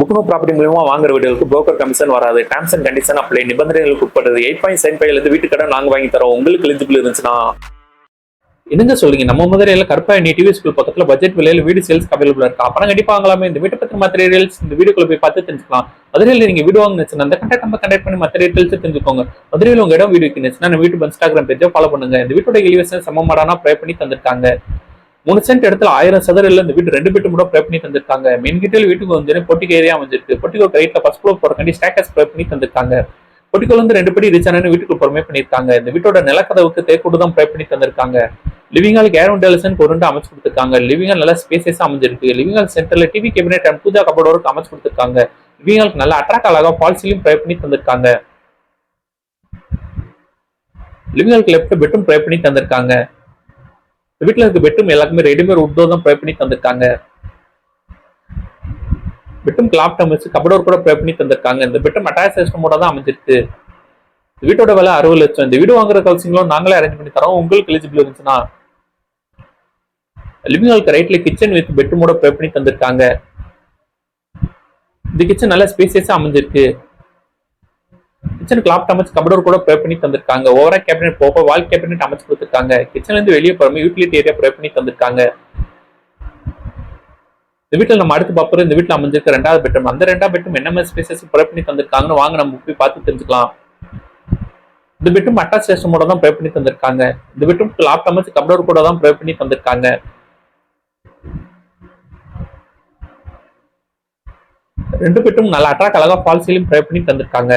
புக்குனு property மூலமா வாங்குற வீடுகளுக்கு புரோக்கர் கமிஷன் வராது. Terms and condition apply. நிபந்தனைகளுக்கு உட்பட்டது. 8.75 வீட்டு கடன் நாங்க வாங்கி தரோம். உங்களுக்கு எலிஜிபிள் இருந்துச்சுன்னா என்னங்க சொல்றீங்க? நம்ம மதுரையில கற்பாயணி டிவி ஸ்கூல் பக்கத்துல பட்ஜெட் விலையில வீடு சேல்ஸ் அவைலபிள் இருக்கு. அப்புறம் கண்டிப்பா வாங்கலாமே. இந்த வீட்டை பத்தி மற்ற டீடைல்ஸ் இந்த வீடியோக்குள்ள போய் பார்த்து தெரிஞ்சுக்கலாம். மதுரையில நீங்க வீடு வாங்கினுச்சுன்னா அந்த கண்டக்ட் பண்ணி மற்ற டீடைல்ஸ் தெரிஞ்சுக்கோங்க. மதுரையில உங்க இடம் வீடு இருக்குன்னு நம்ம வீட்டு இன்ஸ்டாகிராம் பேஜை ஃபாலோ பண்ணுங்க. இந்த வீட்டோட எலிவேஷன் சமமாடானா ப்ரே பண்ணி தந்திருக்காங்க. 3 சென்ட் இடத்துல 1000 சதுரில் இந்த வீடு 2 பெட்ரூம் கூட ப்ரே பண்ணி தந்திருக்காங்க. மெயின் கிட்டல் வீட்டுக்கு வந்து பொட்டிக்கு ஏரியா அமைஞ்சிருக்கு. பொட்டிக்கோ ரைட்ல ஃபர்ஸ்ட் ஃப்ளோர் போறக்காண்டி ஸ்டேட்டஸ் ப்ரே பண்ணி தந்திருக்காங்க. பொட்டிக்கோல இருந்து 2 படி ரீச் ஆனு வீட்டுக்கு பொறுமை பண்ணிருக்காங்க. இந்த வீட்டோட நிலக்கதவுக்கு தேக்கூடு தான் ப்ரே பண்ணி தந்திருக்காங்க. லிவிங் ஹால் கேர் டெலிசன் கொண்டு அமைச்சு கொடுத்துருக்காங்க. லிவிங் ஹால் நல்லா ஸ்பேசியஸா அமைஞ்சிருக்கு. லிவிங் ஹால் சென்டர்ல TV cabinet and pooja cupboard work அமைச்சு கொடுத்துருக்காங்க. லிவிங் ஹாலுக்கு நல்லா அட்ராக்ட் அழகா ஃபால் சீலிங் ப்ரே பண்ணி தந்திருக்காங்க. லிவிங் ஹாலுக்கு லெஃப்ட் பெட்ரூம் ப்ரே பண்ணி தந்திருக்காங்க. வீட்டுல இருக்க பெட்ரூம் எல்லாருக்குமே ரெடிமேட் உட் டோர் தான் ப்ரே பண்ணி தந்திருக்காங்க. பெட்ரூம் கிளாப் அமைச்சு கபோர்ட் கூட ப்ரே பண்ணி தந்திருக்காங்க. இந்த பெட்ரூம் அட்டாச் சிஸ்டமோட தான் அமைஞ்சிருக்கு. வீட்டோட விலை 60 லட்சம். இந்த வீடு வாங்குற கவுன்சிலும் நாங்களே அரேஞ்ச் பண்ணி தரோம். உங்களுக்கு எலிஜிபிள் இருந்துச்சுன்னா லிவிங் ஹாலுக்கு ரைட்ல கிச்சன் வித் பெட்ரூமோட ப்ரே பண்ணி தந்திருக்காங்க. இந்த கிச்சன் நல்ல ஸ்பேசியஸா அமைஞ்சிருக்கு. கிச்சன் கிளாப் அமைச்சு கபோர்ட் கூட ப்ரே பண்ணி தந்திருக்காங்க. ஓவரா கேபினெட் போக வால் கேபினெட் அமைச்சு கொடுத்துருக்காங்க. கிச்சன்ல இருந்து வெளியே போற யூட்டிலிட்டி ஏரியா ப்ரே பண்ணி தந்திருக்காங்க. இந்த வீட்டுல நம்ம அடுத்து பாப்போம். இந்த வீட்டுல அமைஞ்சிருக்க 2வது பெட்ரூம். அந்த 2வது பெட்ரூம் என்ன ஸ்பேசஸ் ப்ரே பண்ணி தந்திருக்காங்கன்னு வாங்க நம்ம போய் பார்த்து தெரிஞ்சுக்கலாம். இந்த பெட்ரூம் அட்டாச் சிஸ்டமோட தான் ப்ரே பண்ணி தந்திருக்காங்க. இந்த பெட்ரூம் கிளாப் அமைச்சு கபோர்ட் கூட தான் ப்ரே பண்ணி தந்திருக்காங்க. 2 பெட்ரூம் நல்லா அட்ராக்ட் அழகா ஃபால் சீலிங் ப்ரே பண்ணி தந்திருக்காங்க.